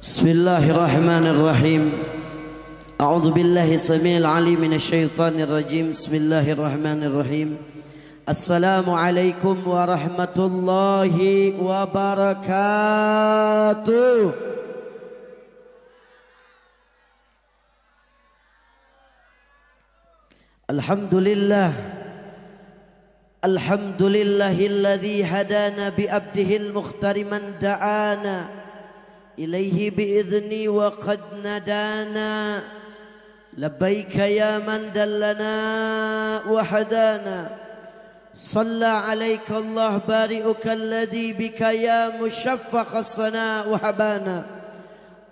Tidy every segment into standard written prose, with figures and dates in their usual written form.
Bismillahirrahmanirrahim. A'udzu billahi samiil 'aliim minasyaitonir rajim. Bismillahirrahmanirrahim. Assalamualaikum warahmatullahi wabarakatuh. Alhamdulillah. Alhamdulillahilladzi hadana bi abdihil mukhtari man da'ana إليه بإذني وقد ندانا لبيك يا من دلنا وحدانا صلى عليك الله بارئك الذي بك يا مشفق الصناء وحبانا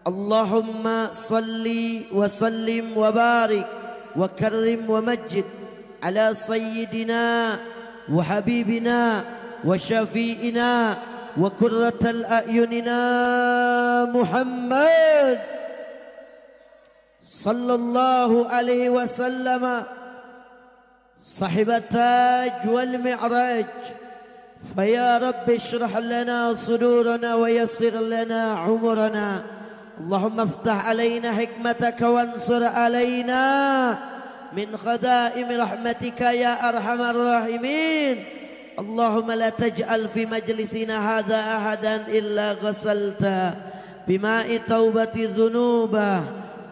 اللهم صل وسلم وبارك وكرم ومجد على سيدنا وحبيبنا وشفيئنا وقرة الأعيننا محمد صلى الله عليه وسلم صاحب التاج والمعراج فيا رب اشرح لنا صدورنا ويسر لنا عمرنا اللهم افتح علينا حكمتك وانصر علينا من خزائن رحمتك يا أرحم الراحمين اللهم لا تجعل في مجلسنا هذا أحدا إلا غسلته بماء توبة ذنوبه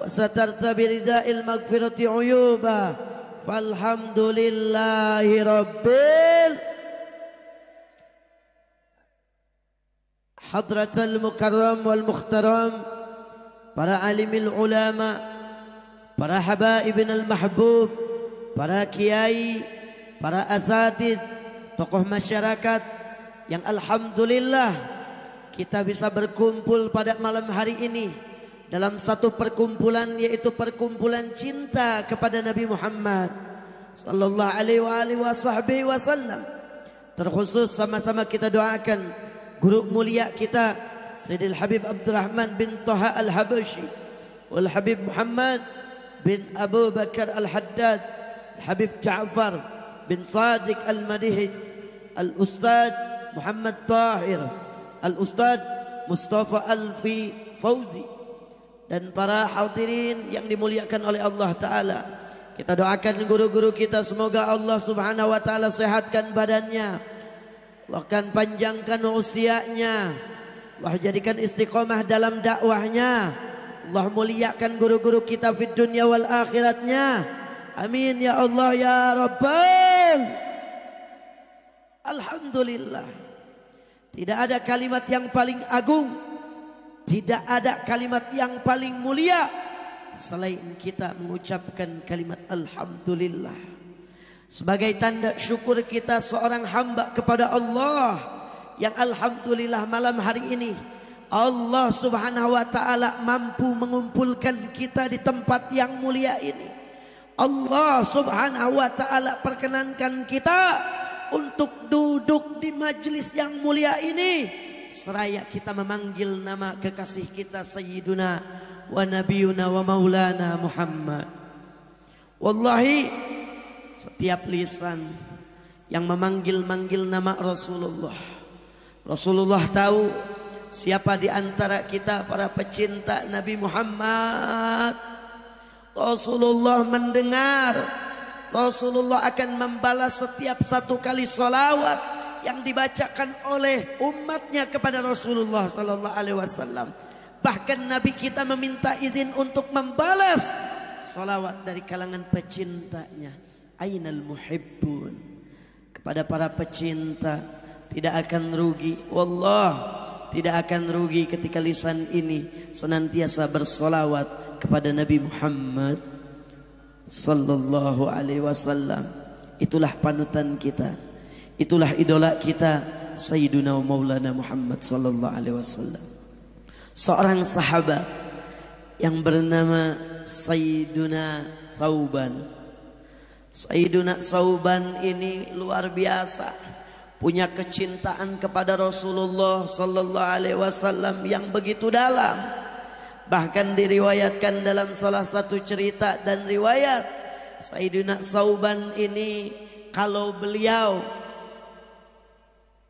وسترت برداء المغفرة عيوبه فالحمد لله رب حضرة المكرم والمخترم para alimil ulama, para habaibin al-mahbub, para kiai, para asatid, tokoh masyarakat yang alhamdulillah kita bisa berkumpul pada malam hari ini dalam satu perkumpulan, yaitu perkumpulan cinta kepada Nabi Muhammad sallallahu alaihi wasallam. Terkhusus sama-sama kita doakan guru mulia kita Sayyidil Habib Abdurrahman bin Thaha Al-Habashi wal Habib Muhammad bin Abu Bakar Al-Haddad, Habib Ja'far bin Sadiq Al-Madihid, Al-Ustad Muhammad Tahir, Al-Ustad Mustafa Alfi Fauzi, dan para hadirin yang dimuliakan oleh Allah Ta'ala. Kita doakan guru-guru kita, semoga Allah Subhanahu wa Ta'ala sehatkan badannya, Allah akan panjangkan usianya, Allah jadikan istiqomah dalam dakwahnya, Allah muliakan guru-guru kita di dunia wal akhiratnya. Amin ya Allah ya Rabbal. Alhamdulillah. Tidak ada kalimat yang paling agung, tidak ada kalimat yang paling mulia selain kita mengucapkan kalimat alhamdulillah sebagai tanda syukur kita seorang hamba kepada Allah yang alhamdulillah malam hari ini Allah Subhanahu wa Ta'ala mampu mengumpulkan kita di tempat yang mulia ini. Allah Subhanahu wa Ta'ala perkenankan kita untuk duduk di majlis yang mulia ini seraya kita memanggil nama kekasih kita Sayyiduna wa Nabiyuna wa Maulana Muhammad. Wallahi setiap lisan yang memanggil-manggil nama Rasulullah, Rasulullah tahu siapa di antara kita para pecinta Nabi Muhammad. Rasulullah mendengar, Rasulullah akan membalas setiap satu kali salawat yang dibacakan oleh umatnya kepada Rasulullah sallallahu alaihi wasallam. Bahkan Nabi kita meminta izin untuk membalas salawat dari kalangan pecintanya. Ainal muhibbun, kepada para pecinta tidak akan rugi, wallah tidak akan rugi ketika lisan ini senantiasa bersalawat kepada Nabi Muhammad sallallahu alaihi wasallam. Itulah panutan kita, itulah idola kita Sayyiduna wa Maulana Muhammad sallallahu alaihi wasallam. Seorang sahabat yang bernama Sayyiduna Thauban. Sayyiduna Thauban ini luar biasa, punya kecintaan kepada Rasulullah sallallahu alaihi wasallam yang begitu dalam. Bahkan diriwayatkan dalam salah satu cerita dan riwayat, Sayyidina Thauban ini kalau beliau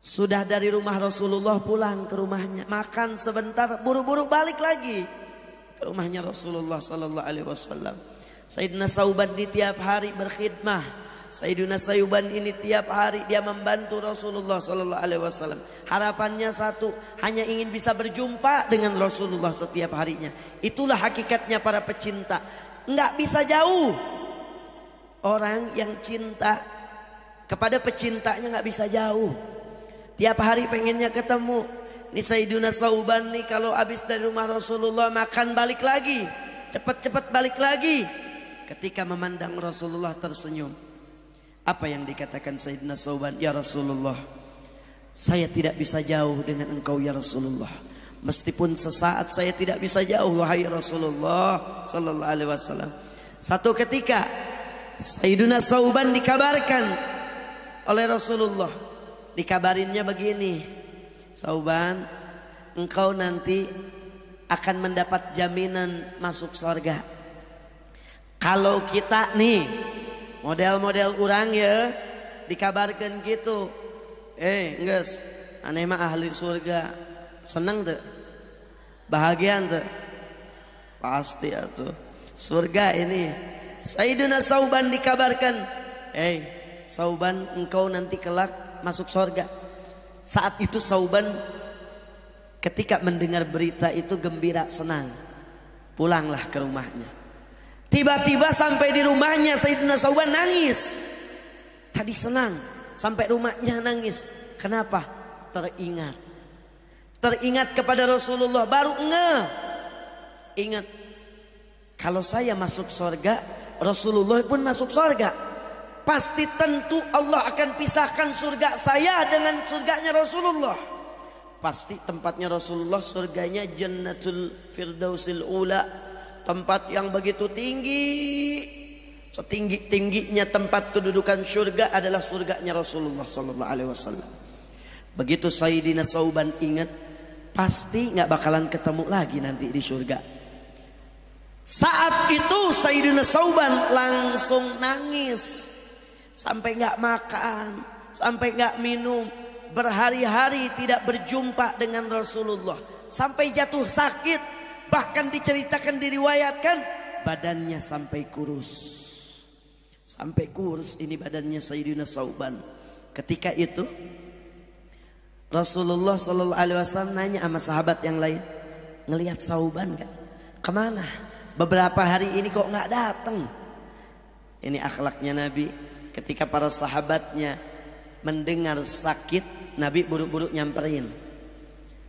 Sudah dari rumah Rasulullah pulang ke rumahnya, makan sebentar, buru-buru balik lagi ke rumahnya Rasulullah sallallahu alaihi wasallam. Sayyidina Sauban ini tiap hari berkhidmah. Sayyidina Sauban ini tiap hari dia membantu Rasulullah sallallahu alaihi wasallam. Harapannya satu, hanya ingin bisa berjumpa dengan Rasulullah setiap harinya. Itulah hakikatnya para pecinta. Enggak bisa jauh. Orang yang cinta kepada pecintanya enggak bisa jauh. Tiap hari pengennya ketemu. Ini Sayyidina Sauban nih kalau habis dari rumah Rasulullah makan balik lagi. Cepat-cepat balik lagi. Ketika memandang Rasulullah tersenyum. Apa yang dikatakan Sayyidina Sauban? Ya Rasulullah, saya tidak bisa jauh dengan engkau ya Rasulullah. Meskipun sesaat saya tidak bisa jauh wahai Rasulullah sallallahu alaihi wasallam. Satu ketika Sayyidina Sauban dikabarkan oleh Rasulullah. Dikabarinnya begini, Sauban, engkau nanti akan mendapat jaminan masuk surga. Kalau kita nih model-model orang ya dikabarkan gitu, guys, aneh mah ahli surga, seneng tuh, bahagia tuh, pasti atuh surga ini. Sayyidina Sauban dikabarkan, Sauban, engkau nanti kelak masuk surga. Saat itu Sauban ketika mendengar berita itu gembira, senang. Pulanglah ke rumahnya. Tiba-tiba sampai di rumahnya Sayyidina Sauban nangis. Tadi senang, sampai rumahnya nangis. Kenapa? Teringat. Teringat kepada Rasulullah, baru ingat. Kalau saya masuk surga, Rasulullah pun masuk surga. Pasti tentu Allah akan pisahkan surga saya dengan surganya Rasulullah. Pasti tempatnya Rasulullah surganya Jannatul Firdausil Ula, tempat yang begitu tinggi. Setinggi-tingginya tempat kedudukan surga adalah surganya Rasulullah sallallahu alaihi wasallam. Begitu Sayyidina Sauban ingat, pasti nggak bakalan ketemu lagi nanti di surga. Saat itu Sayyidina Sauban langsung nangis. Sampai nggak makan, sampai nggak minum, berhari-hari tidak berjumpa dengan Rasulullah, sampai jatuh sakit, bahkan diceritakan, diriwayatkan badannya sampai kurus, ini badannya Sayyidina Sauban. Ketika itu Rasulullah Sallallahu Alaihi Wasallam nanya sama sahabat yang lain, ngelihat Sauban nggak? Kemana? Beberapa hari ini kok nggak datang? Ini akhlaknya Nabi. Ketika para sahabatnya mendengar sakit, Nabi buru-buru nyamperin.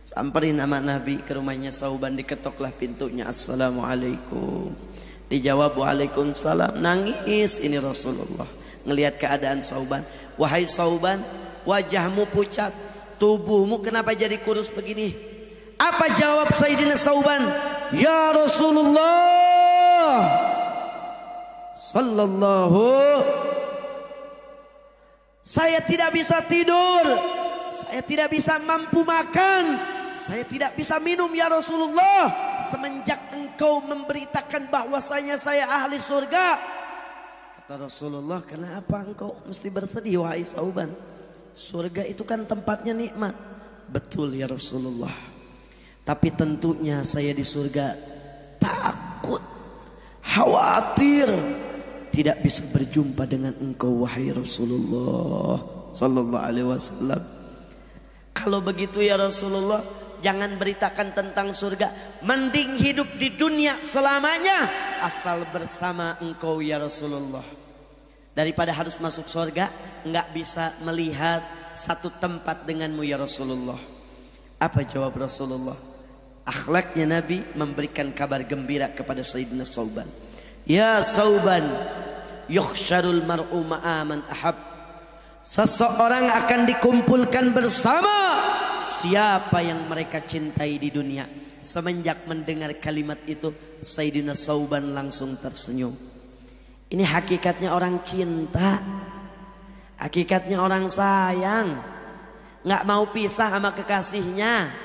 Samperin sama Nabi ke rumahnya Sauban, diketoklah pintunya. Assalamualaikum. Dijawab waalaikumsalam. Nangis ini Rasulullah ngelihat keadaan Sauban. Wahai Sauban, wajahmu pucat, tubuhmu kenapa jadi kurus begini? Apa jawab Sayyidina Sauban? Ya Rasulullah sallallahu, saya tidak bisa tidur, saya tidak bisa mampu makan, saya tidak bisa minum ya Rasulullah, semenjak engkau memberitakan bahwasanya saya ahli surga. Kata Rasulullah, kenapa engkau mesti bersedih wahai Sauban? Surga itu kan tempatnya nikmat. Betul ya Rasulullah, tapi tentunya saya di surga takut, khawatir tidak bisa berjumpa dengan engkau wahai Rasulullah sallallahu alaihi wasallam. Kalau begitu ya Rasulullah, jangan beritakan tentang surga, mending hidup di dunia selamanya asal bersama engkau ya Rasulullah, daripada harus masuk surga enggak bisa melihat satu tempat denganmu ya Rasulullah. Apa jawab Rasulullah? Akhlaknya Nabi memberikan kabar gembira kepada Sayyidina Sauban. Ya Sauban, yukhsyarul mar'u ma'aman ahab. Seseorang akan dikumpulkan bersama siapa yang mereka cintai di dunia. Semenjak mendengar kalimat itu, Sayyidina Sauban langsung tersenyum. Ini hakikatnya orang cinta, hakikatnya orang sayang, nggak mau pisah sama kekasihnya.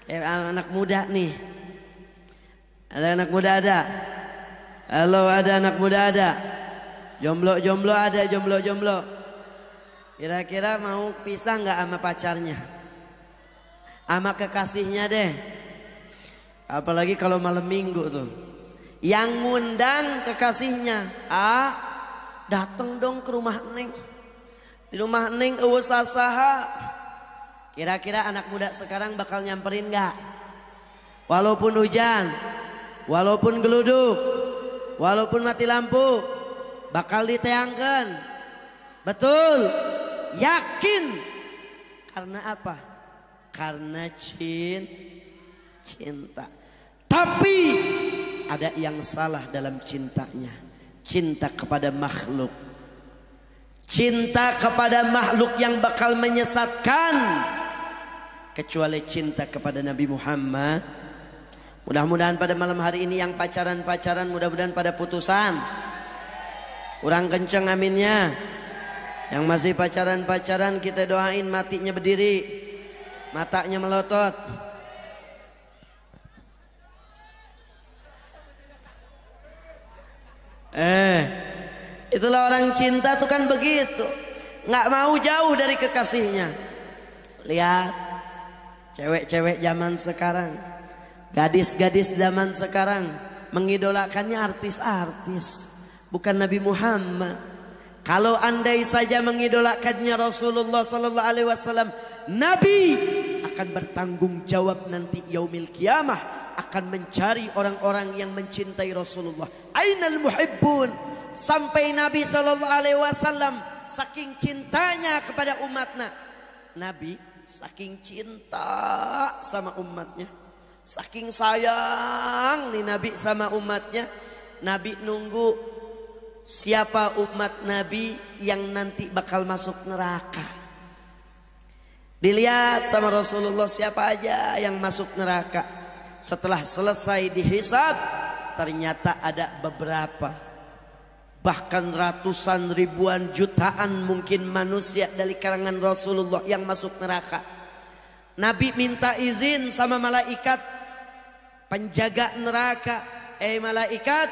Kayak anak muda nih, ada anak muda ada. Halo, ada anak muda ada. Jomblo-jomblo ada, jomblo-jomblo. Kira-kira mau pisah nggak sama pacarnya? Sama kekasihnya deh. Apalagi kalau malam minggu tuh. Yang ngundang kekasihnya, dateng dong ke rumah Neng. Di rumah Neng saha. Kira-kira anak muda sekarang bakal nyamperin nggak? Walaupun hujan, walaupun geluduk, walaupun mati lampu, bakal diteangkan. Betul, yakin. Karena apa? Karena cinta. Tapi ada yang salah dalam cintanya. Cinta kepada makhluk. Cinta kepada makhluk yang bakal menyesatkan. Kecuali cinta kepada Nabi Muhammad. Mudah-mudahan pada malam hari ini yang pacaran-pacaran mudah-mudahan pada putusan. Kurang kenceng aminnya. Yang masih pacaran-pacaran kita doain matinya berdiri, matanya melotot. Itulah orang cinta tuh kan begitu, nggak mau jauh dari kekasihnya. Lihat cewek-cewek zaman sekarang, gadis-gadis zaman sekarang mengidolakannya artis-artis, bukan Nabi Muhammad. Kalau andai saja mengidolakannya Rasulullah Sallallahu Alaihi Wasallam, Nabi akan bertanggung jawab nanti yaumil kiamah, akan mencari orang-orang yang mencintai Rasulullah. Ainal muhibbun? Sampai Nabi Sallallahu Alaihi Wasallam saking cintanya kepada umatnya, Nabi saking cinta sama umatnya, saking sayang nih Nabi sama umatnya, Nabi nunggu siapa umat Nabi yang nanti bakal masuk neraka. Dilihat sama Rasulullah siapa aja yang masuk neraka. Setelah selesai dihisab, ternyata ada beberapa, bahkan ratusan ribuan jutaan mungkin manusia dari kalangan Rasulullah yang masuk neraka. Nabi minta izin sama malaikat penjaga neraka, malaikat,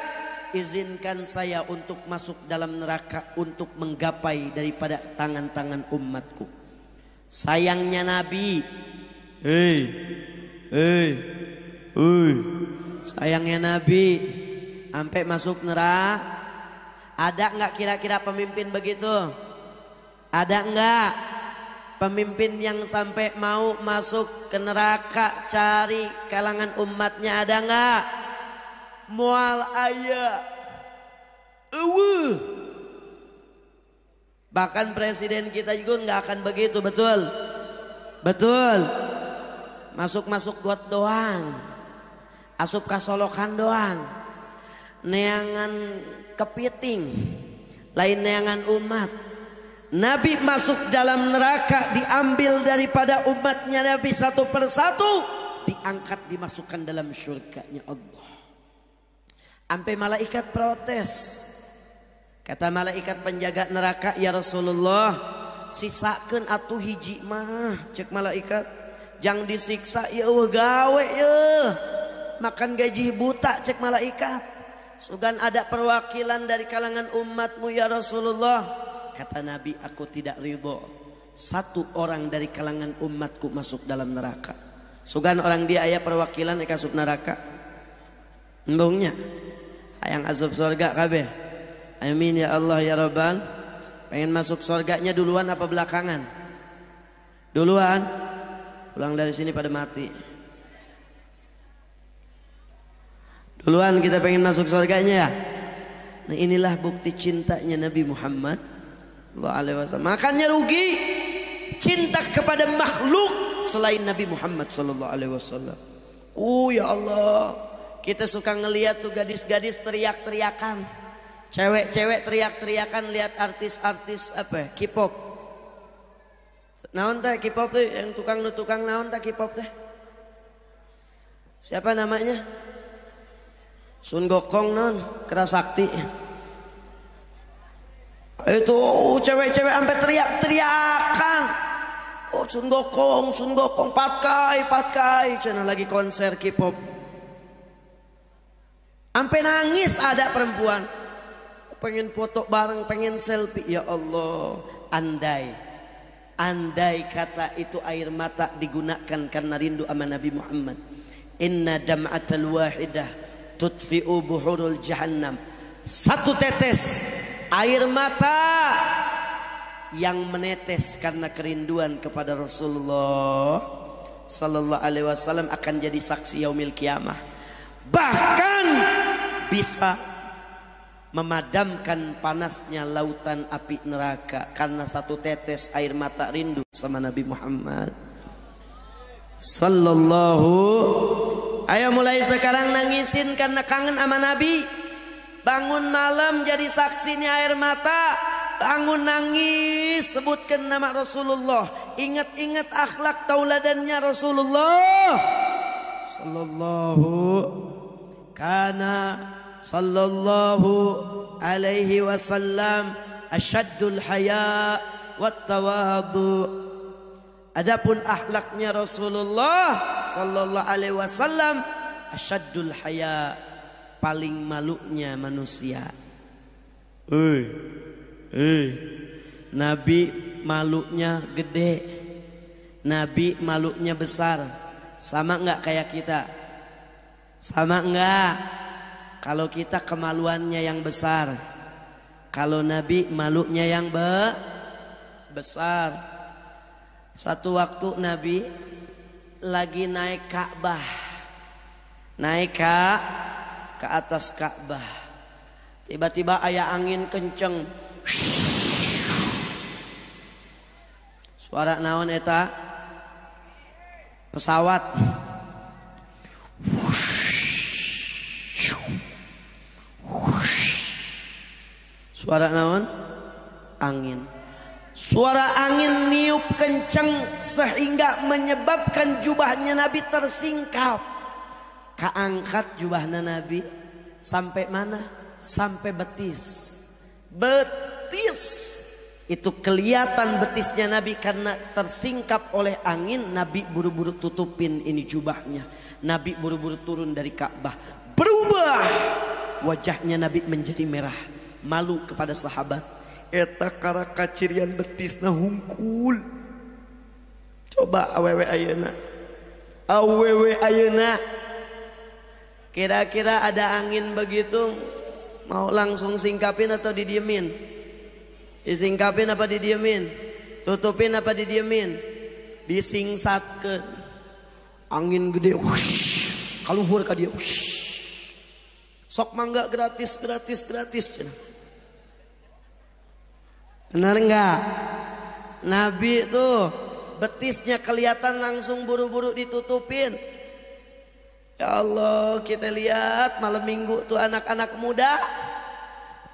izinkan saya untuk masuk dalam neraka untuk menggapai daripada tangan-tangan umatku. Sayangnya Nabi, sayangnya Nabi sampai masuk neraka. Ada nggak kira-kira pemimpin begitu? Ada nggak pemimpin yang sampai mau masuk ke neraka cari kalangan umatnya? Ada nggak? Mual ayah. Bahkan presiden kita juga nggak akan begitu, betul? Betul. Masuk-masuk got doang, asup kasolokan doang, neangan kepiting, lain neangan umat. Nabi masuk dalam neraka, diambil daripada umatnya Nabi satu persatu, diangkat dimasukkan dalam syurganya Allah. Sampai malaikat protes. Kata malaikat penjaga neraka, ya Rasulullah, sisakeun atuh hiji mah, cek malaikat, jang disiksa ya gawe ya, makan gaji buta, cek malaikat. Sugan ada perwakilan dari kalangan umatmu ya Rasulullah. Kata Nabi, aku tidak ridho satu orang dari kalangan umatku masuk dalam neraka. Sugan orang dia ayah perwakilan ikasup neraka, embungnya hayang asup surga kabeh. Amin ya Allah ya Rabbal. Pengen masuk surganya duluan apa belakangan? Duluan. Pulang dari sini pada mati. Duluan kita pengen masuk surganya ya. Nah inilah bukti cintanya Nabi Muhammad sallallahu alaihi wasallam. Makanya rugi cinta kepada makhluk selain Nabi Muhammad sallallahu alaihi wasallam. Ya Allah, kita suka ngelihat tuh gadis-gadis teriak-teriakan, cewek-cewek teriak-teriakan lihat artis-artis apa K-pop. Naon teh K-pop tuh yang tukang naon teh K-pop teh? Siapa namanya? Sun Gokong non, Kerasakti. Itu cewek-cewek sampai teriak-teriakan. Sun Gokong, patkai, cenah lagi konser K-pop. Sampai nangis ada perempuan. Pengen foto bareng, pengen selfie. Ya Allah, andai andai kata itu air mata digunakan karena rindu sama Nabi Muhammad. Inna dam'atal wahidah tutfi'u buhurul jahannam. Satu tetes air mata yang menetes karena kerinduan kepada Rasulullah sallallahu alaihi wasallam akan jadi saksi yaumil kiamah. Bahkan bisa memadamkan panasnya lautan api neraka karena satu tetes air mata rindu sama Nabi Muhammad sallallahu. Ayo mulai sekarang nangisin karena kangen sama Nabi. Bangun malam jadi saksinya air mata. Bangun nangis sebutkan nama Rasulullah. Ingat-ingat akhlak tauladannya Rasulullah sallallahu kana sallallahu alaihi wasallam asyaddul haya wat tawadu. Adapun akhlaknya Rasulullah sallallahu alaihi wasallam asyaddul haya, paling malunya manusia. Nabi malunya gede, Nabi malunya besar. Sama enggak kayak kita? Sama enggak? Kalau kita kemaluannya yang besar, kalau Nabi malunya yang besar. Satu waktu Nabi lagi naik Ka'bah, naik ke atas Ka'bah. Tiba-tiba aya angin kenceng. Suara naon eta? Pesawat. Suara naon? Angin. Suara angin niup kencang sehingga menyebabkan jubahnya Nabi tersingkap. Kaangkat jubahnya Nabi sampai mana? Sampai betis. Betis. Itu kelihatan betisnya Nabi karena tersingkap oleh angin. Nabi buru-buru tutupin ini jubahnya. Nabi buru-buru turun dari Ka'bah. Berubah. Wajahnya Nabi menjadi merah. Malu kepada sahabat. Eta kara kacirian betisna hungkul. Coba awewe ayeuna. Awewe ayeuna. Kira-kira ada angin begitu mau langsung singkapin atau didiemin? Disingkapin apa didiemin? Tutupin apa didiemin? Disingsatkeun. Angin gede kaluhur ka dieu. Sok mangga gratis cenah. Benar enggak? Nabi itu betisnya kelihatan langsung buru-buru ditutupin. Ya Allah, kita lihat malam minggu tuh anak-anak muda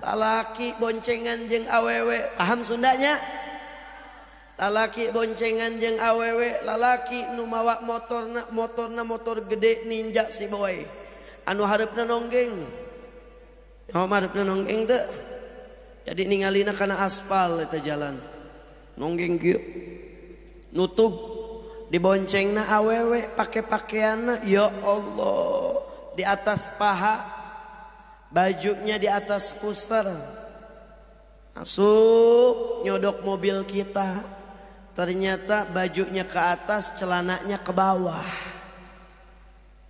lalaki boncengan jeung awewe. Paham Sundanya? Lalaki boncengan jeung awewe, lalaki nu mawa motorna motor gede Ninja si boy. Anu hareupna nonggeng. Anu hareupna nonggeng teh. Jadi ningalina karena aspal itu jalan. Nonggeng kieu. Nutug diboncengna awewe pakai pakaianna ya Allah di atas paha. Bajunya di atas pusar. Masuk nyodok mobil kita. Ternyata bajunya ke atas, celananya ke bawah.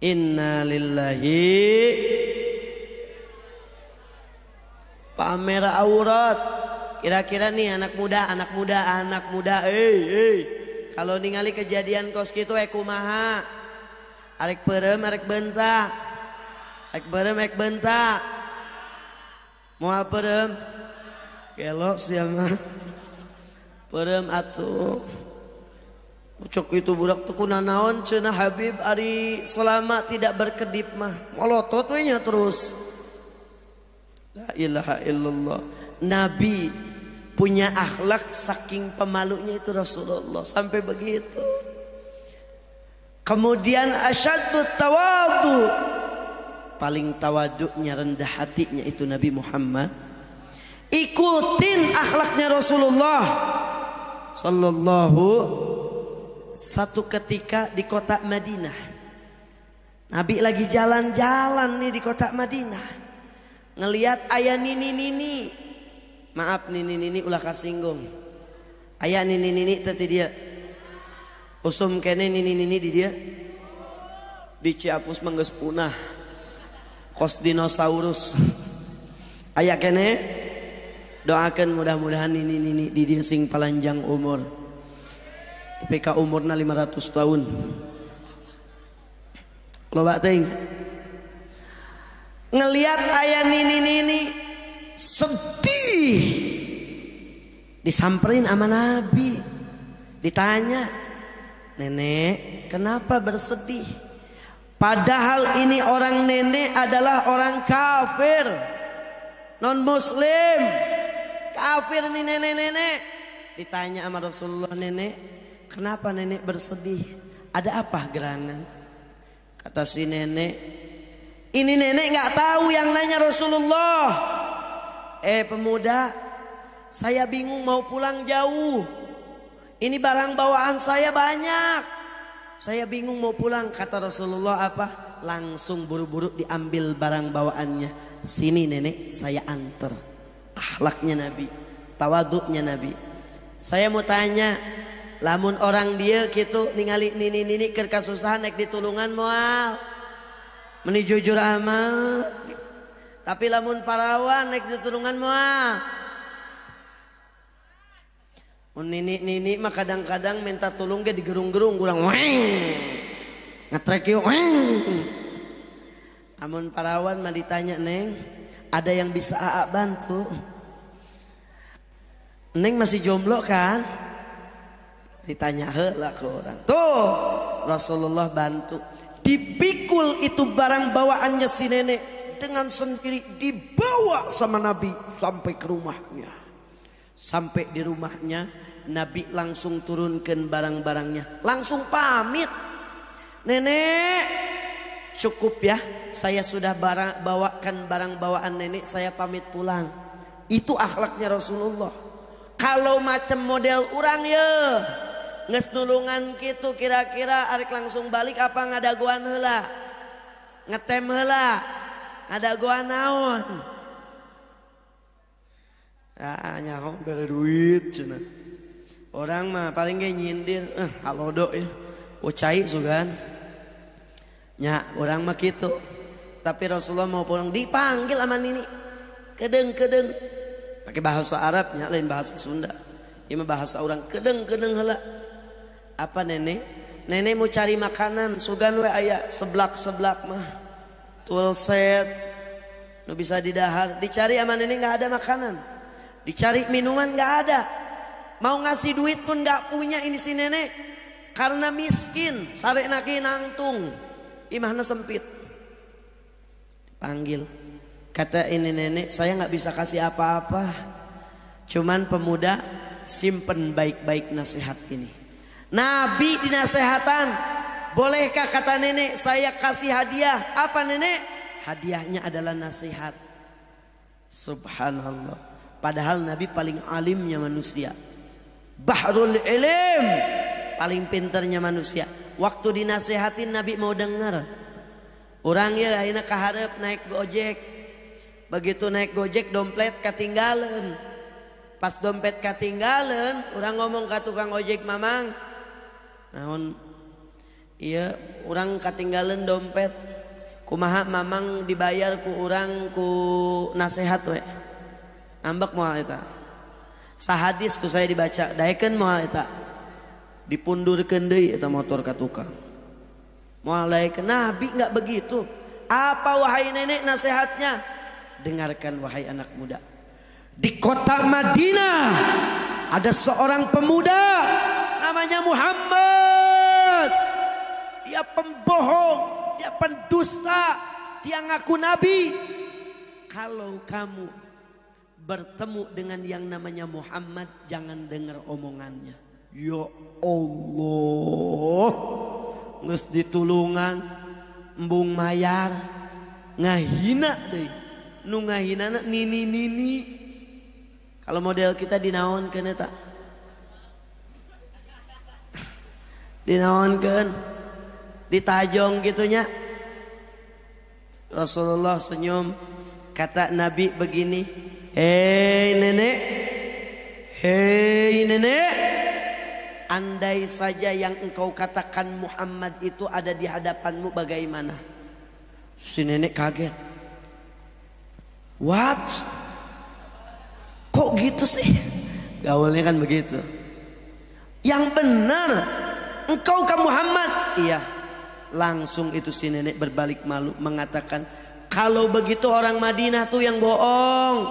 Inna lillahi. Pamer aurat. Kira-kira nih anak muda. Kalau ningali kejadian kos kitu kumaha? Arek peureum arek bentak. Arek bentak. Moal peureum. Gelo sia mah. Peureum atuh. Ucok itu budak teu kunaon cenah Habib ari selama tidak berkedip mah. Molotot we nya terus. La ilaha illallah. Nabi punya akhlak saking pemalunya itu Rasulullah sampai begitu. Kemudian asyaddut tawadu, paling tawaduknya rendah hatinya itu Nabi Muhammad. Ikutin akhlaknya Rasulullah sallallahu. Satu ketika di kota Madinah, Nabi lagi jalan-jalan nih di kota Madinah. Ngelihat ayah nini, maaf nini ulah kasinggung. Aya nini teh dia. Usum kene nini di dia. Di Ciapus mah geus punah. Kos dinosaurus. Aya kene doakeun mudah-mudahan nini di dia sing palanjang umur. Tapi ka umurna 500 tahun. Loba teuing. Ngelihat aya nini sedih. Disamperin sama Nabi. Ditanya, "Nenek, kenapa bersedih?" Padahal ini orang nenek adalah orang kafir. Non muslim. Kafir nih nenek-nenek. Ditanya sama Rasulullah, "Nenek, kenapa nenek bersedih? Ada apa gerangan?" Kata si nenek, "Ini nenek gak tahu yang nanya Rasulullah. Pemuda, saya bingung mau pulang jauh. Ini barang bawaan saya banyak. Saya bingung mau pulang." Kata Rasulullah apa? Langsung buru-buru diambil barang bawaannya. "Sini nenek, saya antar." Akhlaknya Nabi, tawaduknya Nabi. Saya mau tanya, lamun orang dia gitu ningali nini keur kasusahan naik ditulungan moal. Meni jujur amat. Tapi lamun parawan naik ditulungan moal. Nini mah kadang-kadang minta tolong ge digerung-gerung urang weng. Ngetrek yuk weng. Amun parawan mah ditanya, "Neng, ada yang bisa Aa bantu?" "Neng masih jomblo kan?" Ditanya heula ke orang. Tuh Rasulullah bantu. Dipikul itu barang bawaannya si nenek dengan sendiri dibawa sama Nabi sampai ke rumahnya. Sampai di rumahnya Nabi langsung turunkan barang-barangnya. Langsung pamit. "Nenek, cukup ya. Saya sudah bawakan barang bawaan nenek. Saya pamit pulang." Itu akhlaknya Rasulullah. Kalau macam model orang ya nges nulungan gitu kira-kira arek langsung balik apa ngadaguan heula, ngetem heula, ngadaguan naon? Nyaho bere duit cenah. Orang mah paling ge nyindir, halodo ya. Ucai sugan. Nya orang mah kitu. Tapi Rasulullah mau pulang dipanggil sama nini. Kedeng. Pakai bahasa Arabnya lain bahasa Sunda. Ieu mah bahasa orang kedeng heula. Apa nenek? Nenek mau cari makanan, sugan we aya seblak mah. Tulset nu bisa didahar, dicari sama nenek enggak ada makanan. Dicari minuman enggak ada. Mau ngasih duit pun enggak punya ini si nenek. Karena miskin, sarena ki nangtung. Imahna sempit. Panggil. Kata ini nenek, "Saya enggak bisa kasih apa-apa. Cuman pemuda, simpen baik-baik nasihat ini." Nabi dinasehatan. "Bolehkah," kata nenek, "saya kasih hadiah?" Apa nenek? Hadiahnya adalah nasihat. Subhanallah. Padahal Nabi paling alimnya manusia. Bahrul ilim. Paling pinternya manusia. Waktu dinasehatin Nabi mau dengar. Orang ya akhirnya kaharep naik gojek. Begitu naik gojek dompet katinggalan. Pas dompet katinggalan, orang ngomong ke tukang ojek, "Mamang, naon iya orang katinggalan dompet, kumaha mamang dibayar ku orang ku nasihat we." Ambek moal eta. Sahadis ku saya dibaca, daekeun moal eta. Dipundurkeun deui eta motor ka tukang. Moal daekeun. Nabi enggak begitu. Apa wahai nenek nasihatnya? Dengarkan wahai anak muda. Di kota Madinah ada seorang pemuda namanya Muhammad. Dia pembohong, dia pendusta, dia ngaku nabi. Kalau kamu bertemu dengan yang namanya Muhammad, jangan dengar omongannya. Ya Allah, geus ditulungan embung mayar ngahina deui. Nu ngahinana nini. Kalau model kita dinaonkeun eta. Dinaonkeun, ditajong gitunya. Rasulullah senyum. Kata Nabi begini, "Hei nenek, Hei nenek, andai saja yang engkau katakan Muhammad itu ada di hadapanmu, bagaimana? Si nenek kaget. What? Kok gitu sih? Gaulnya kan begitu. Yang benar, engkau ke Muhammad? Iya. Langsung itu si nenek berbalik malu mengatakan, kalau begitu orang Madinah tuh yang bohong,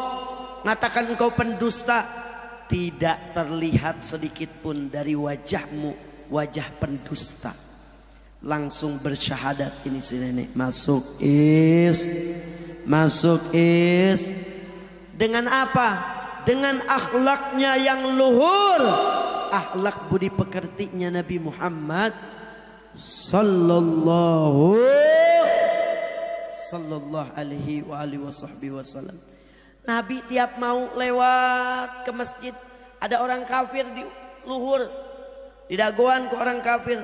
mengatakan engkau pendusta. Tidak terlihat sedikit pun dari wajahmu wajah pendusta. Langsung bersyahadat ini si nenek. Masuk is. Dengan apa? Dengan akhlaknya yang luhur, akhlak budi pekertinya Nabi Muhammad sallallahu alaihi wasallam. Nabi tiap mau lewat ke masjid, ada orang kafir di luhur, di dagoan ke orang kafir,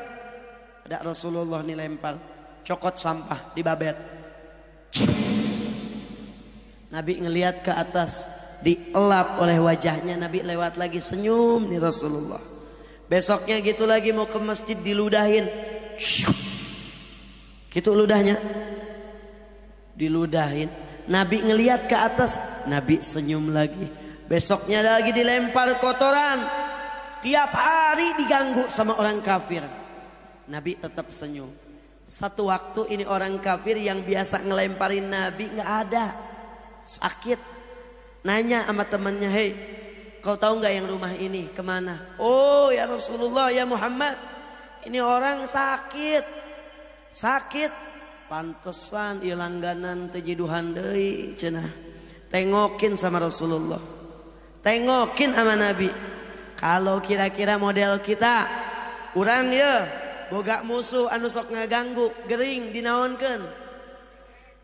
ada Rasulullah nih lempar cokot sampah di babet. Nabi ngelihat ke atas, dielap oleh wajahnya. Nabi lewat lagi, senyum nih Rasulullah. Besoknya gitu lagi mau ke masjid, diludahin, gitu ludahnya, diludahin. Nabi ngelihat ke atas, Nabi senyum lagi. Besoknya lagi dilempar kotoran. Tiap hari diganggu sama orang kafir, Nabi tetap senyum. Satu waktu ini orang kafir yang biasa ngelemparin Nabi nggak ada, sakit. Nanya sama temannya, hei, kau tahu nggak yang rumah ini kemana? Oh ya Rasulullah, ya Muhammad, ini orang sakit. Pantesan ilangganan tejiduhan deui cenah. Tengokin sama Rasulullah, tengokin sama Nabi. Kalau kira-kira model kita, urang ya boga musuh anu sok ngaganggu, gering dinaonkeun,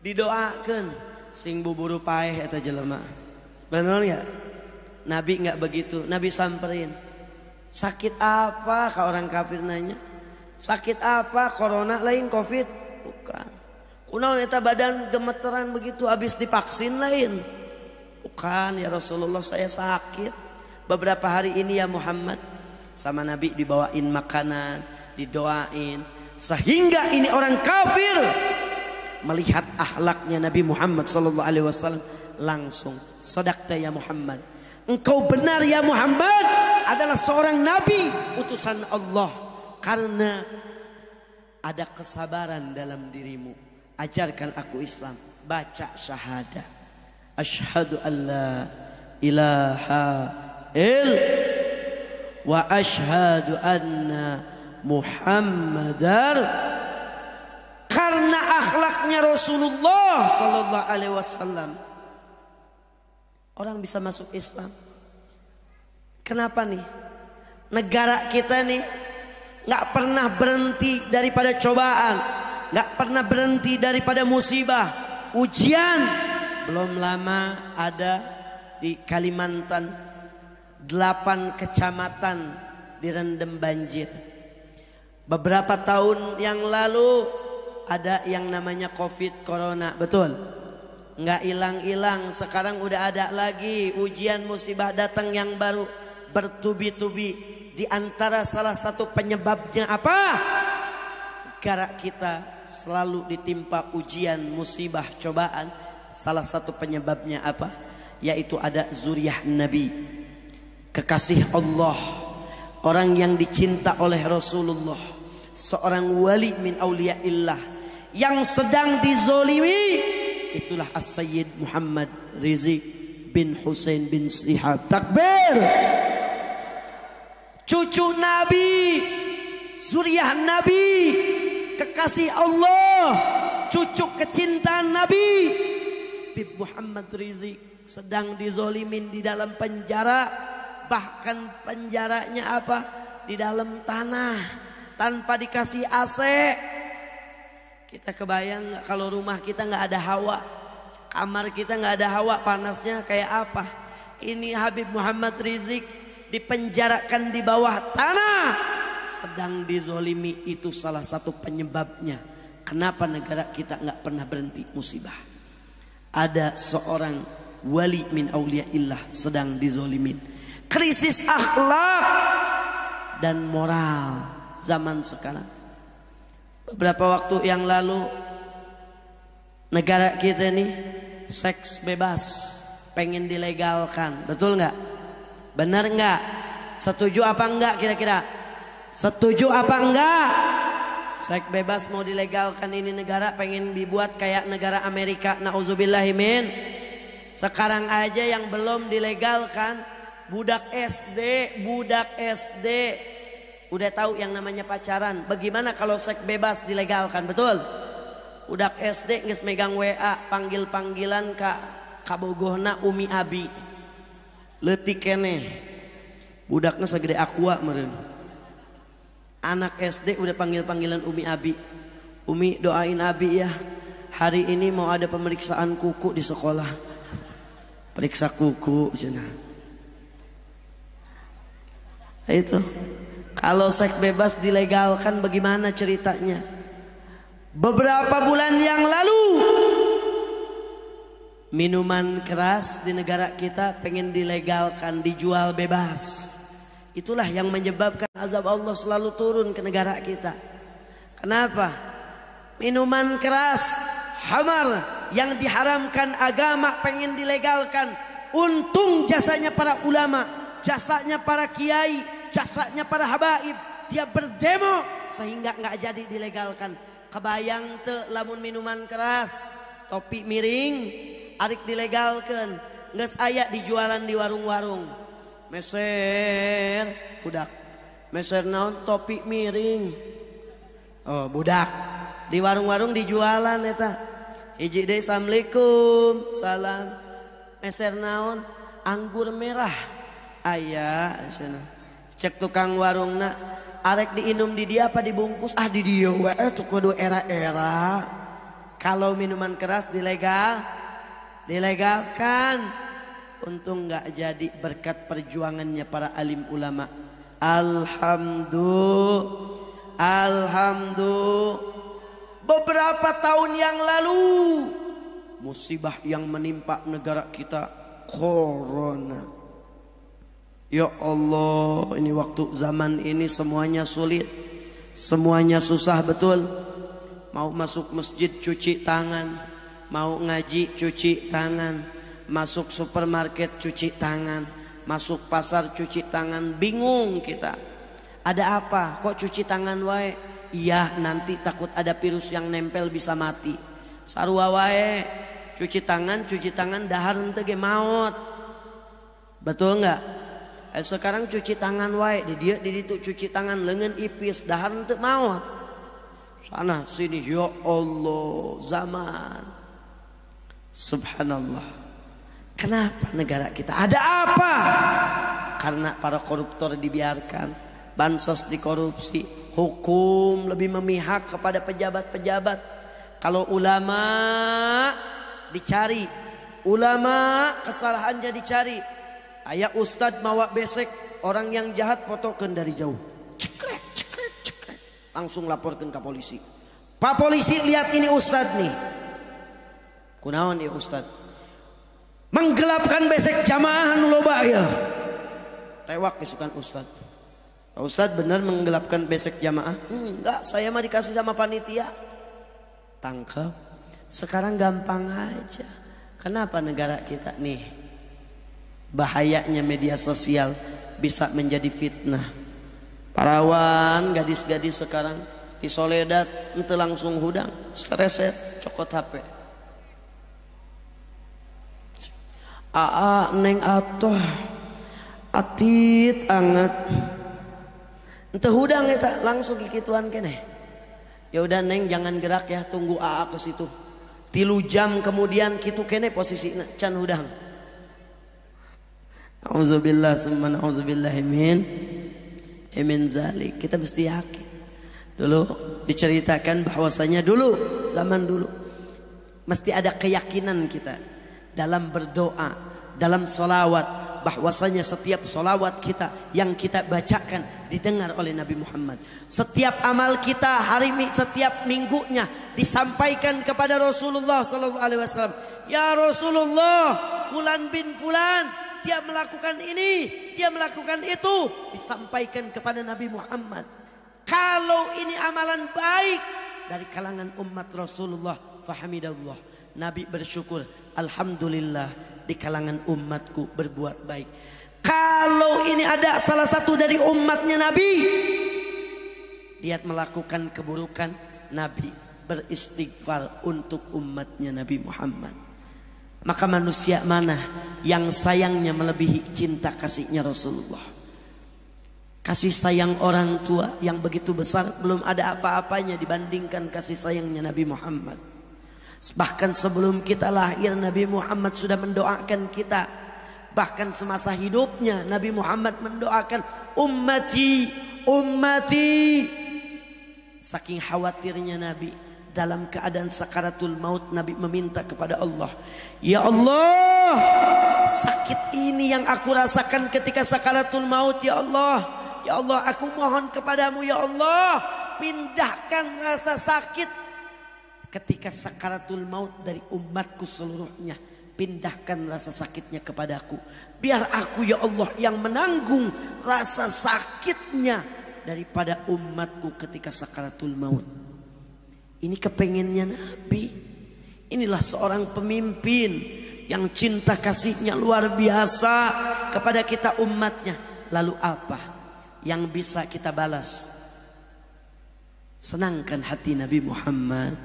didoakeun, sing buburu paeh eta jelema. Benar ya? Nabi nggak begitu. Nabi samperin. Sakit apa? Ka orang kafir nanya. Sakit apa? Corona lain covid? Bukan. Kunaon eta badan gemeteran begitu habis divaksin lain? Bukan ya Rasulullah, saya sakit beberapa hari ini ya Muhammad. Sama Nabi dibawain makanan, didoain, sehingga ini orang kafir melihat akhlaknya Nabi Muhammad sallallahu alaihi wasallam, langsung sadaqta ya Muhammad, engkau benar ya Muhammad adalah seorang nabi utusan Allah, karena ada kesabaran dalam dirimu. Ajarkan aku Islam, baca syahadat, asyhadu alla ilaha wa asyhadu anna Muhammadar. Karena akhlaknya Rasulullah sallallahu alaihi wasallam, orang bisa masuk Islam. Kenapa nih? Negara kita nih nggak pernah berhenti daripada cobaan, nggak pernah berhenti daripada musibah, ujian. Belum lama ada di Kalimantan 8 kecamatan direndam banjir. Beberapa tahun yang lalu ada yang namanya COVID corona, betul? Nggak hilang-hilang, sekarang udah ada lagi ujian musibah datang yang baru bertubi-tubi. Di antara salah satu penyebabnya apa? Negara kita selalu ditimpa ujian, musibah, cobaan. Salah satu penyebabnya apa? Yaitu ada zuriyah Nabi, kekasih Allah, orang yang dicinta oleh Rasulullah, seorang wali min auliyaillah yang sedang dizolimi. Itulah As-Sayyid Muhammad Rizik bin Husain bin Slihab. Takbir. Cucu Nabi, zuriyah Nabi, kekasih Allah, cucu kecintaan Nabi, Habib Muhammad Rizik sedang dizolimin di dalam penjara. Bahkan penjaranya apa? Di dalam tanah, tanpa dikasih AC. Kita kebayang nggak kalau rumah kita nggak ada hawa, kamar kita nggak ada hawa, panasnya kayak apa? Ini Habib Muhammad Rizik dipenjarakan di bawah tanah, sedang dizolimi. Itu salah satu penyebabnya kenapa negara kita nggak pernah berhenti musibah. Ada seorang wali min auliyaillah sedang dizolimin. krisis akhlak dan moral zaman sekarang. Beberapa waktu yang lalu negara kita nih seks bebas pengen dilegalkan, betul nggak? Benar nggak? Setuju apa enggak kira-kira? Setuju apa enggak? Seks bebas mau dilegalkan, ini negara pengen dibuat kayak negara Amerika, nauzubillahimin. Sekarang aja yang belum dilegalkan budak SD udah tahu yang namanya pacaran. Bagaimana kalau seks bebas dilegalkan, betul? Budak SD geus megang WA panggil-panggilan ka bogohna Umi Abi. Leutik keneh. Budaknya segede aqua meureun. Anak SD udah panggil-panggilan Umi Abi. Umi doain Abi ya. Hari ini mau ada pemeriksaan kuku di sekolah. Periksa kuku cenah. Itu. Kalau seks bebas dilegalkan bagaimana ceritanya? Beberapa bulan yang lalu minuman keras di negara kita pengen dilegalkan, dijual bebas. Itulah yang menyebabkan azab Allah selalu turun ke negara kita. Kenapa? Minuman keras, hamar yang diharamkan agama pengen dilegalkan. Untung jasanya para ulama, jasanya para kiai, jasanya para habaib, dia berdemo sehingga nggak jadi dilegalkan. Kebayang teu lamun minuman keras, topi miring, arik dilegalkan, geus aya dijualan di warung-warung. Meser budak, meser naon topi miring. Oh budak, di warung-warung dijualan eta. Hiji deui assalamualaikum, salam. Meser naon anggur merah. Aya cenah. Cek tukang warungna, arek diinum di dia apa dibungkus? Ah di dia we tuh kudu era-era. Kalau minuman keras dilegalkan. Untung nggak jadi berkat perjuangannya para alim ulama. Alhamdulillah. Beberapa tahun yang lalu musibah yang menimpa negara kita, corona. Ya Allah, ini waktu zaman ini semuanya sulit, semuanya susah betul. Mau masuk masjid cuci tangan, mau ngaji cuci tangan, masuk supermarket cuci tangan, masuk pasar cuci tangan, bingung kita. Ada apa? Kok cuci tangan wae? Iya, nanti takut ada virus yang nempel bisa mati. Sarua wae, cuci tangan dahar henteu ge maot. Betul enggak? Sekarang cuci tangan wae, di ditu cuci tangan leungeun ipis, dahar henteu maot. Sana sini, ya Allah, zaman. Subhanallah. Kenapa negara kita? Ada apa? Karena para koruptor dibiarkan, bansos dikorupsi, hukum lebih memihak kepada pejabat-pejabat. Kalau ulama dicari, ulama kesalahannya dicari. Aya ustad mawa besek, orang yang jahat fotokeun dari jauh. Cekrek. Langsung laporkan ke polisi. Pak polisi lihat ini ustad nih. Kunaon ya ustad? Menggelapkan besek jamaah anu loba ya. Tewak isukan ustad. Pak ustad benar menggelapkan besek jamaah? Enggak, saya mah dikasih sama panitia. Tangkap. Sekarang gampang aja. Kenapa negara kita nih? Bahayanya media sosial bisa menjadi fitnah. Parawan gadis-gadis sekarang di Soledad ente langsung hudang, streset, cokot HP. Aa neng atoh atit anget ente hudang eta langsung kikituan keneh. Ya udah neng jangan gerak ya, tunggu Aa ke situ. 3 jam kemudian kitu keneh posisina can hudang. Auzubillah summa auzubillahi min zalik. Kita mesti yakin. Dulu diceritakan bahwasanya dulu zaman dulu mesti ada keyakinan kita dalam berdoa, dalam solawat, bahwasanya setiap solawat kita yang kita bacakan didengar oleh Nabi Muhammad. Setiap amal kita setiap minggunya disampaikan kepada Rasulullah sallallahu alaihi wasallam. Ya Rasulullah, fulan bin fulan dia melakukan ini, dia melakukan itu, disampaikan kepada Nabi Muhammad. Kalau ini amalan baik dari kalangan umat Rasulullah, fahamidallah. Nabi bersyukur, alhamdulillah di kalangan umatku berbuat baik. Kalau ini ada salah satu dari umatnya Nabi, dia melakukan keburukan, Nabi beristighfar untuk umatnya Nabi Muhammad. Maka manusia mana yang sayangnya melebihi cinta kasihnya Rasulullah? Kasih sayang orang tua yang begitu besar belum ada apa-apanya dibandingkan kasih sayangnya Nabi Muhammad. Bahkan sebelum kita lahir Nabi Muhammad sudah mendoakan kita. Bahkan semasa hidupnya Nabi Muhammad mendoakan ummati, ummati. Saking khawatirnya Nabi, dalam keadaan sakaratul maut Nabi meminta kepada Allah, ya Allah, sakit ini yang aku rasakan ketika sakaratul maut, ya Allah, ya Allah, aku mohon kepadamu, ya Allah, pindahkan rasa sakit ketika sakaratul maut dari umatku seluruhnya. Pindahkan rasa sakitnya kepadaku, biar aku, ya Allah, yang menanggung rasa sakitnya daripada umatku ketika sakaratul maut. Ini kepengennya Nabi. Inilah seorang pemimpin yang cinta kasihnya luar biasa kepada kita umatnya. Lalu apa yang bisa kita balas? Senangkan hati Nabi Muhammad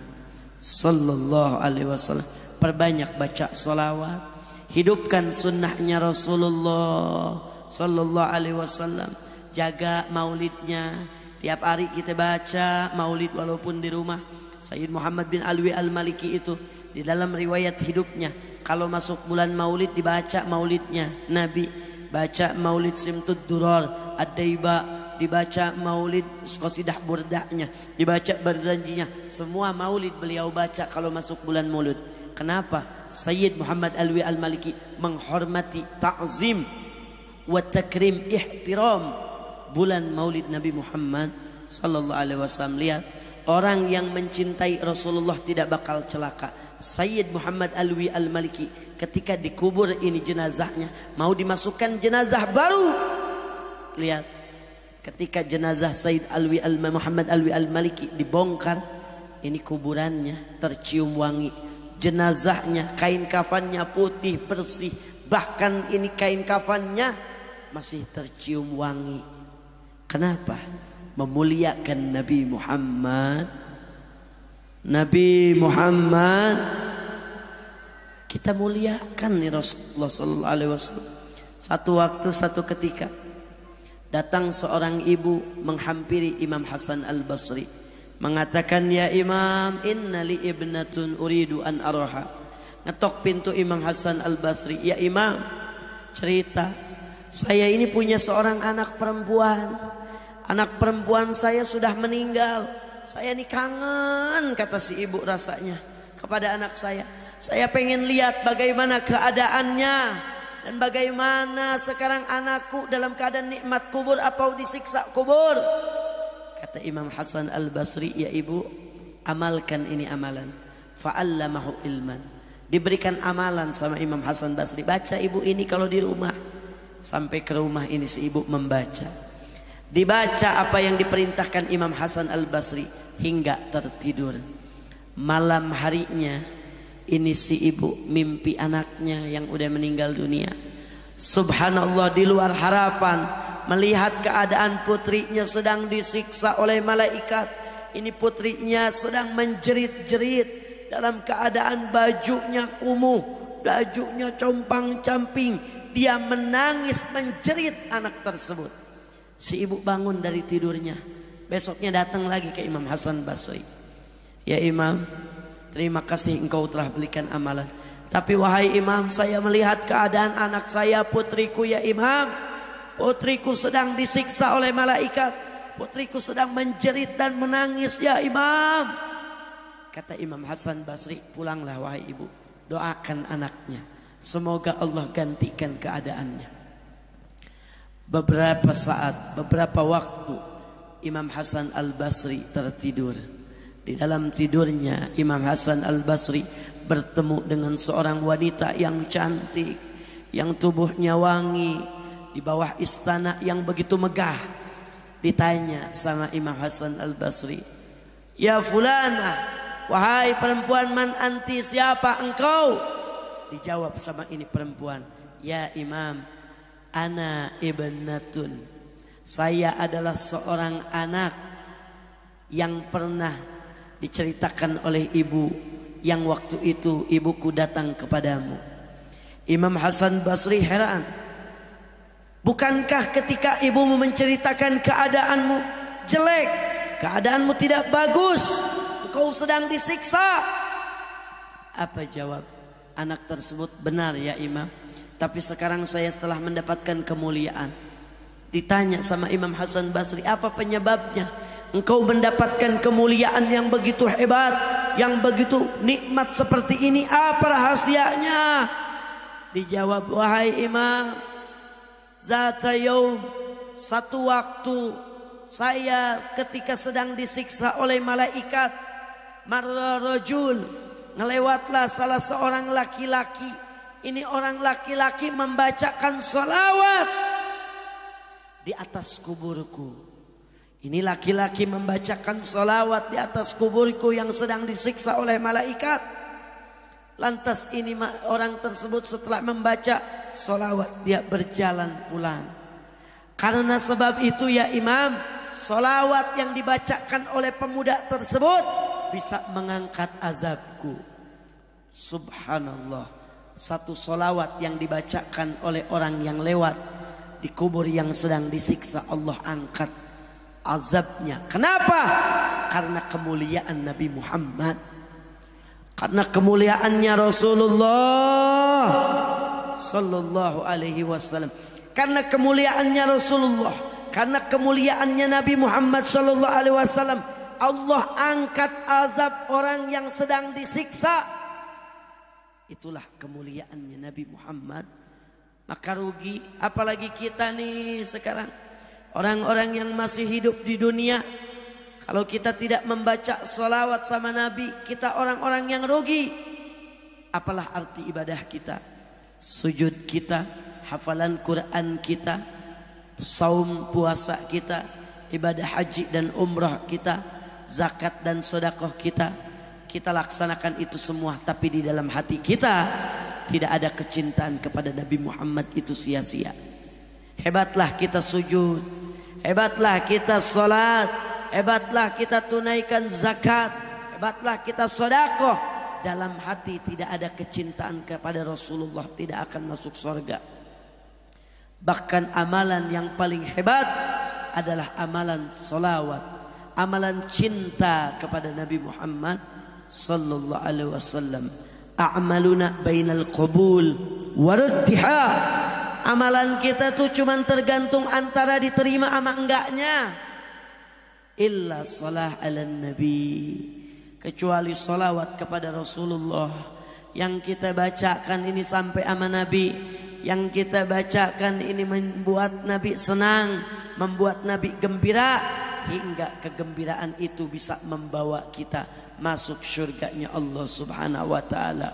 sallallahu alaihi wasallam. Perbanyak baca salawat, hidupkan sunnahnya Rasulullah sallallahu alaihi wasallam. Jaga maulidnya, tiap hari kita baca maulid walaupun di rumah. Sayyid Muhammad bin Alwi al-Maliki itu di dalam riwayat hidupnya, kalau masuk bulan maulid dibaca maulidnya Nabi, baca maulid Simtud Durar Ad-Daiba, dibaca maulid qasidah burdahnya, dibaca berjanjinya. Semua maulid beliau baca kalau masuk bulan maulid. Kenapa? Sayyid Muhammad Alwi al-Maliki menghormati, ta'zim wa takrim, ihtiram bulan maulid Nabi Muhammad sallallahu alaihi wasallam. Lihat, orang yang mencintai Rasulullah tidak bakal celaka. Sayyid Muhammad Alwi al-Maliki ketika dikubur ini jenazahnya, mau dimasukkan jenazah baru. Lihat, ketika jenazah Sayyid Muhammad Alwi al-Maliki dibongkar, ini kuburannya tercium wangi. Jenazahnya, kain kafannya putih bersih, bahkan ini kain kafannya masih tercium wangi. Kenapa? Memuliakan Nabi Muhammad. Nabi Muhammad kita muliakan nih Rasulullah sallallahu alaihi wasallam. Satu waktu, satu ketika datang seorang ibu menghampiri Imam Hasan al-Basri, mengatakan, ya Imam, inna li ibnatun uridu an araha. Ngetok pintu Imam Hasan al-Basri, ya Imam, cerita, saya ini punya seorang anak perempuan. Anak perempuan saya sudah meninggal. Saya ini kangen, kata si ibu rasanya, kepada anak saya. Saya pengen lihat bagaimana keadaannya dan bagaimana sekarang anakku dalam keadaan nikmat kubur atau disiksa kubur. Kata Imam Hasan al-Basri, ya ibu, amalkan ini amalan. Fa'allamahu ilman. Diberikan amalan sama Imam Hasan Basri. Baca ibu ini kalau di rumah. Sampai ke rumah ini si ibu membaca. Dibaca apa yang diperintahkan Imam Hasan al-Basri hingga tertidur. Malam harinya ini si ibu mimpi anaknya yang udah meninggal dunia. Subhanallah, di luar harapan, melihat keadaan putrinya sedang disiksa oleh malaikat. Ini putrinya sedang menjerit-jerit dalam keadaan bajunya kumuh, bajunya compang-camping. Dia menangis menjerit anak tersebut. Si ibu bangun dari tidurnya. Besoknya datang lagi ke Imam Hasan Basri. Ya Imam, terima kasih engkau telah berikan amalan. Tapi wahai Imam, saya melihat keadaan anak saya, putriku, ya Imam. Putriku sedang disiksa oleh malaikat. Putriku sedang menjerit dan menangis, ya Imam. Kata Imam Hasan Basri, pulanglah wahai ibu, doakan anaknya, semoga Allah gantikan keadaannya. Beberapa saat, beberapa waktu, Imam Hasan al-Basri tertidur. Di dalam tidurnya Imam Hasan al-Basri bertemu dengan seorang wanita yang cantik. yang tubuhnya wangi di bawah istana yang begitu megah. Ditanya sama Imam Hasan Al-Basri, "Ya fulana, wahai perempuan, man anti, siapa engkau?" Dijawab sama ini perempuan, "Ya Imam, ana ibnatun, saya adalah seorang anak yang pernah diceritakan oleh ibu, yang waktu itu ibuku datang kepadamu." Imam Hasan Basri heran, bukankah ketika ibumu menceritakan keadaanmu jelek, keadaanmu tidak bagus, engkau sedang disiksa? Apa jawab anak tersebut? "Benar ya Imam, tapi sekarang saya setelah mendapatkan kemuliaan." Ditanya sama Imam Hasan Basri, "Apa penyebabnya engkau mendapatkan kemuliaan yang begitu hebat, yang begitu nikmat seperti ini? Apa rahasianya?" Dijawab, "Wahai Imam, zata yaum, satu waktu saya ketika sedang disiksa oleh malaikat, marra rajul, ngelewatlah salah seorang laki-laki. Ini orang laki-laki membacakan sholawat di atas kuburku. Ini laki-laki membacakan sholawat di atas kuburku yang sedang disiksa oleh malaikat." Lantas ini orang tersebut setelah membaca sholawat dia berjalan pulang. Karena sebab itu ya Imam, sholawat yang dibacakan oleh pemuda tersebut bisa mengangkat azabku. Subhanallah, satu sholawat yang dibacakan oleh orang yang lewat di kubur yang sedang disiksa, Allah angkat azabnya. Kenapa? Karena kemuliaan Nabi Muhammad, karena kemuliaannya Rasulullah sallallahu alaihi wasallam, karena kemuliaannya Rasulullah, karena kemuliaannya Nabi Muhammad sallallahu alaihi wasallam, Allah angkat azab orang yang sedang disiksa. Itulah kemuliaannya Nabi Muhammad. Maka rugi apalagi kita nih sekarang, orang-orang yang masih hidup di dunia, kalau kita tidak membaca sholawat sama Nabi, kita orang-orang yang rugi. Apalah arti ibadah kita, sujud kita, hafalan Quran kita, saum puasa kita, ibadah haji dan umrah kita, zakat dan sedekah kita. Kita laksanakan itu semua, tapi di dalam hati kita tidak ada kecintaan kepada Nabi Muhammad, itu sia-sia. Hebatlah kita sujud, hebatlah kita sholat, hebatlah kita tunaikan zakat, hebatlah kita sedekah. Dalam hati tidak ada kecintaan kepada Rasulullah, tidak akan masuk surga. Bahkan amalan yang paling hebat adalah amalan sholawat, amalan cinta kepada Nabi Muhammad sallallahu alaihi wasallam. A'maluna bainal qabul waraddiha. Amalan kita tuh cuman tergantung antara diterima sama enggaknya. Illa salah ala nabi, kecuali salawat kepada Rasulullah. Yang kita bacakan ini sampai sama Nabi, yang kita bacakan ini membuat Nabi senang, membuat Nabi gembira, hingga kegembiraan itu bisa membawa kita masuk syurganya Allah subhanahu wa ta'ala.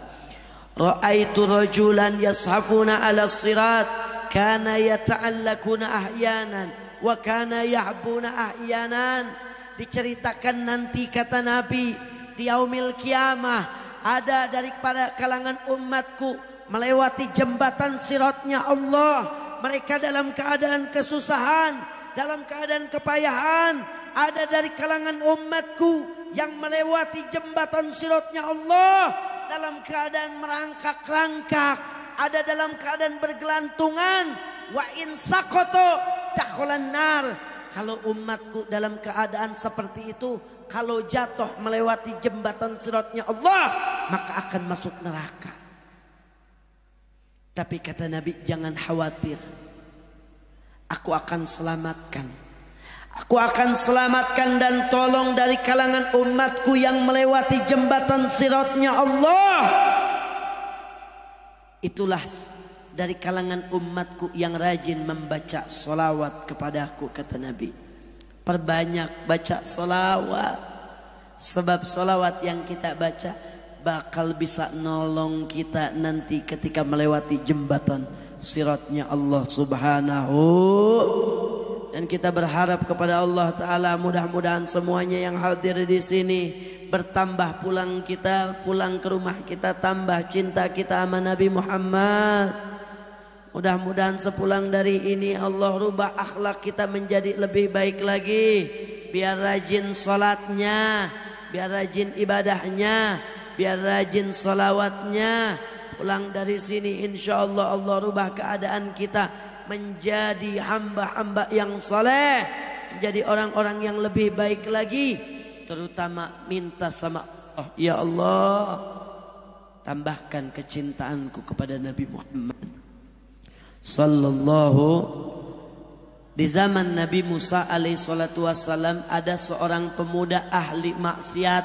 Ra'aitu rajulan yashafuna ala sirat, kana yata'allakuna ahyanan wa kana yahbuna ahyanan. Diceritakan nanti kata Nabi, di yaumil kiamah ada daripada kalangan umatku melewati jembatan siratnya Allah. Mereka dalam keadaan kesusahan, dalam keadaan kepayahan. Ada dari kalangan umatku yang melewati jembatan siratnya Allah dalam keadaan merangkak-rangkak, ada dalam keadaan bergelantungan. Wa in saqata dakhalan nar. Kalau umatku dalam keadaan seperti itu, kalau jatuh melewati jembatan siratnya Allah, maka akan masuk neraka. Tapi kata Nabi, jangan khawatir, aku akan selamatkan. Aku akan selamatkan dan tolong dari kalangan umatku yang melewati jembatan siratnya Allah. Itulah dari kalangan umatku yang rajin membaca solawat kepadaku, kata Nabi. Perbanyak baca solawat, sebab solawat yang kita baca bakal bisa nolong kita nanti ketika melewati jembatan siratnya Allah Subhanahu. Dan kita berharap kepada Allah Ta'ala mudah-mudahan semuanya yang hadir di sini bertambah pulang ke rumah kita tambah cinta kita sama Nabi Muhammad. Mudah-mudahan sepulang dari ini Allah rubah akhlak kita menjadi lebih baik lagi. Biar rajin sholatnya, biar rajin ibadahnya, biar rajin sholawatnya. Pulang dari sini insya Allah Allah rubah keadaan kita menjadi hamba-hamba yang soleh, menjadi orang-orang yang lebih baik lagi. Terutama minta sama Allah, ya Allah tambahkan kecintaanku kepada Nabi Muhammad sallallahu. Di zaman Nabi Musa alaihi salatu wassalam ada seorang pemuda ahli maksiat,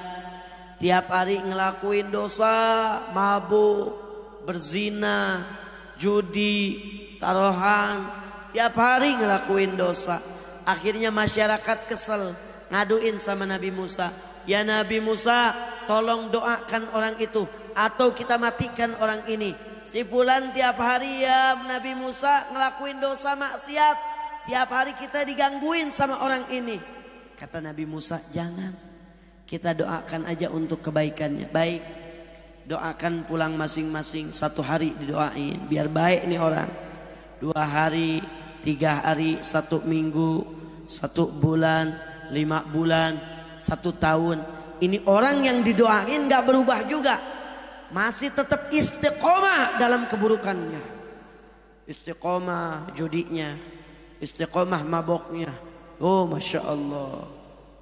tiap hari ngelakuin dosa, mabuk, berzina, judi, taruhan, tiap hari ngelakuin dosa. Akhirnya masyarakat kesel, ngaduin sama Nabi Musa, ya Nabi Musa tolong doakan orang itu atau kita matikan orang ini. Si fulan tiap hari ya Nabi Musa ngelakuin dosa maksiat, tiap hari kita digangguin sama orang ini. Kata Nabi Musa, jangan, kita doakan aja untuk kebaikannya. Baik, doakan pulang masing-masing, 1 hari didoain biar baik nih orang, 2 hari, 3 hari, 1 minggu, 1 bulan, 5 bulan, 1 tahun. Ini orang yang didoain gak berubah juga, masih tetap istiqomah dalam keburukannya, istiqomah judinya, istiqomah maboknya. Oh Masya Allah,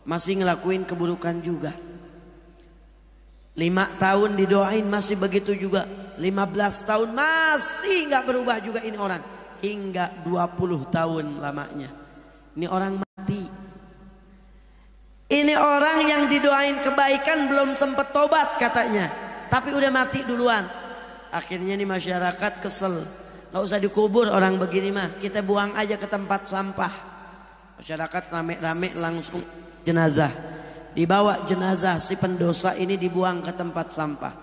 masih ngelakuin keburukan juga. 5 tahun didoain masih begitu juga, 15 tahun masih gak berubah juga ini orang, hingga 20 tahun lamanya. Ini orang mati. Ini orang yang didoain kebaikan belum sempat tobat katanya, tapi udah mati duluan. Akhirnya nih masyarakat kesel, gak usah dikubur orang begini mah, kita buang aja ke tempat sampah. Masyarakat rame-rame langsung jenazah, dibawa jenazah si pendosa ini dibuang ke tempat sampah.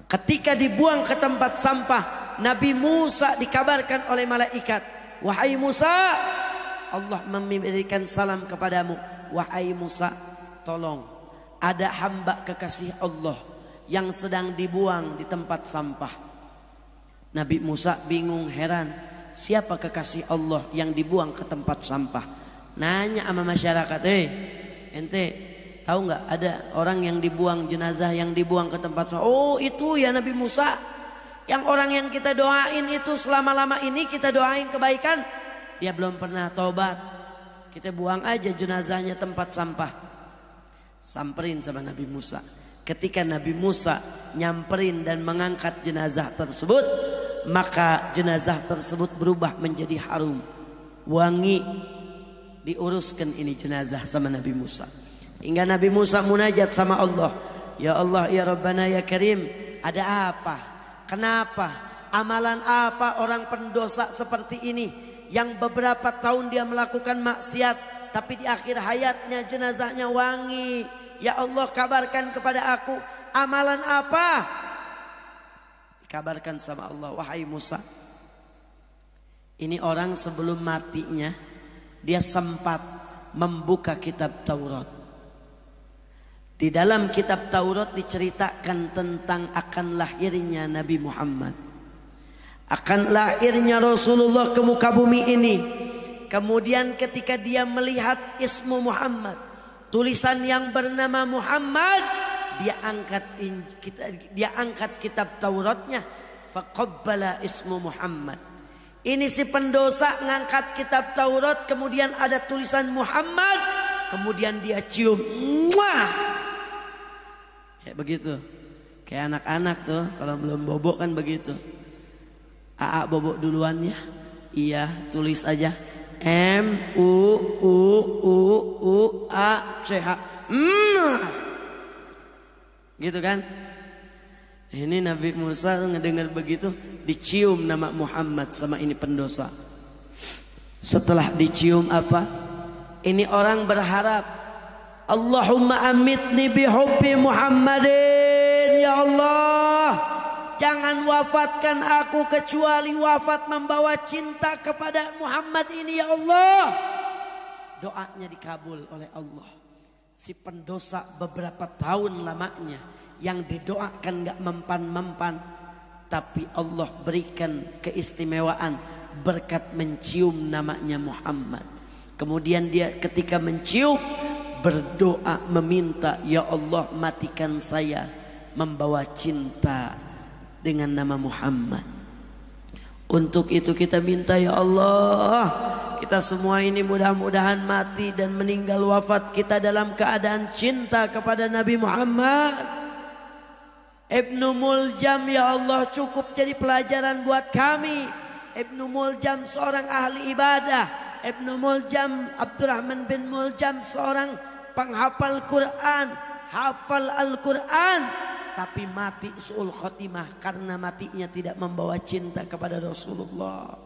Ketika dibuang ke tempat sampah, Nabi Musa dikabarkan oleh malaikat, wahai Musa, Allah memberikan salam kepadamu. Wahai Musa, tolong, ada hamba kekasih Allah yang sedang dibuang di tempat sampah. Nabi Musa bingung heran, siapa kekasih Allah yang dibuang ke tempat sampah? Nanya sama masyarakat, ente tahu nggak ada orang yang dibuang, jenazah yang dibuang ke tempat sampah? Oh itu ya Nabi Musa, yang orang yang kita doain itu selama-lama ini kita doain kebaikan, dia belum pernah tobat, kita buang aja jenazahnya tempat sampah. Samperin sama Nabi Musa. Ketika Nabi Musa nyamperin dan mengangkat jenazah tersebut, maka jenazah tersebut berubah menjadi harum, wangi. Diuruskan ini jenazah sama Nabi Musa, hingga Nabi Musa munajat sama Allah, ya Allah ya Rabbana ya Karim, ada apa? Kenapa? Amalan apa orang pendosa seperti ini yang beberapa tahun dia melakukan maksiat, tapi di akhir hayatnya jenazahnya wangi? Ya Allah, kabarkan kepada aku, amalan apa? Dikabarkan sama Allah, wahai Musa, ini orang sebelum matinya dia sempat membuka kitab Taurat. Di dalam kitab Taurat diceritakan tentang akan lahirnya Nabi Muhammad, akan lahirnya Rasulullah ke muka bumi ini. Kemudian ketika dia melihat ismu Muhammad, tulisan yang bernama Muhammad, dia angkat kitab Tauratnya, faqabbala ismu Muhammad. Ini si pendosa ngangkat kitab Taurat, kemudian ada tulisan Muhammad, kemudian dia cium. Muah! Kayak begitu. Kayak anak-anak tuh kalau belum bobok kan begitu. Aa bobok duluan ya. Iya, tulis aja M U U U U A C H. Gitu kan? Ini Nabi Musa ngedengar begitu, dicium nama Muhammad sama ini pendosa. Setelah dicium apa? Ini orang berharap, Allahumma amitni bihubbi Muhammadin, ya ya Allah, jangan wafatkan aku kecuali wafat membawa cinta kepada Muhammad ini ya Allah. Doanya dikabul oleh Allah. Si pendosa beberapa tahun lamanya, yang didoakan gak mempan-mempan, tapi Allah berikan keistimewaan berkat mencium namanya Muhammad. Kemudian dia ketika mencium berdoa meminta, ya Allah matikan saya membawa cinta dengan nama Muhammad. Untuk itu kita minta ya Allah, kita semua ini mudah-mudahan mati dan meninggal wafat kita dalam keadaan cinta kepada Nabi Muhammad. Ibnu Muljam ya Allah cukup jadi pelajaran buat kami. Ibnu Muljam seorang ahli ibadah. Ibnu Muljam, Abdurrahman bin Muljam seorang penghafal Quran, hafal Al-Quran, tapi mati su'ul khotimah karena matinya tidak membawa cinta kepada Rasulullah.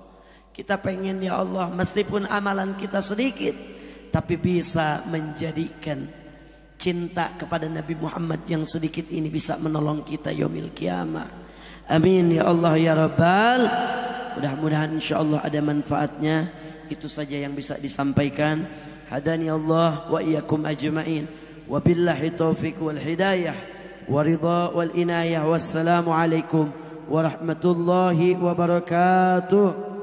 Kita pengen ya Allah, meskipun amalan kita sedikit, tapi bisa menjadikan cinta kepada Nabi Muhammad yang sedikit ini bisa menolong kita yaumil qiyamah. Amin ya Allah ya Rabbal. Mudah-mudahan insyaallah ada manfaatnya. Itu saja yang bisa disampaikan. Hadani Allah wa iyyakum ajma'in. Wabillahi taufiq wal hidayah wa ridha wal inayah. Wassalamu alaikum warahmatullahi wabarakatuh.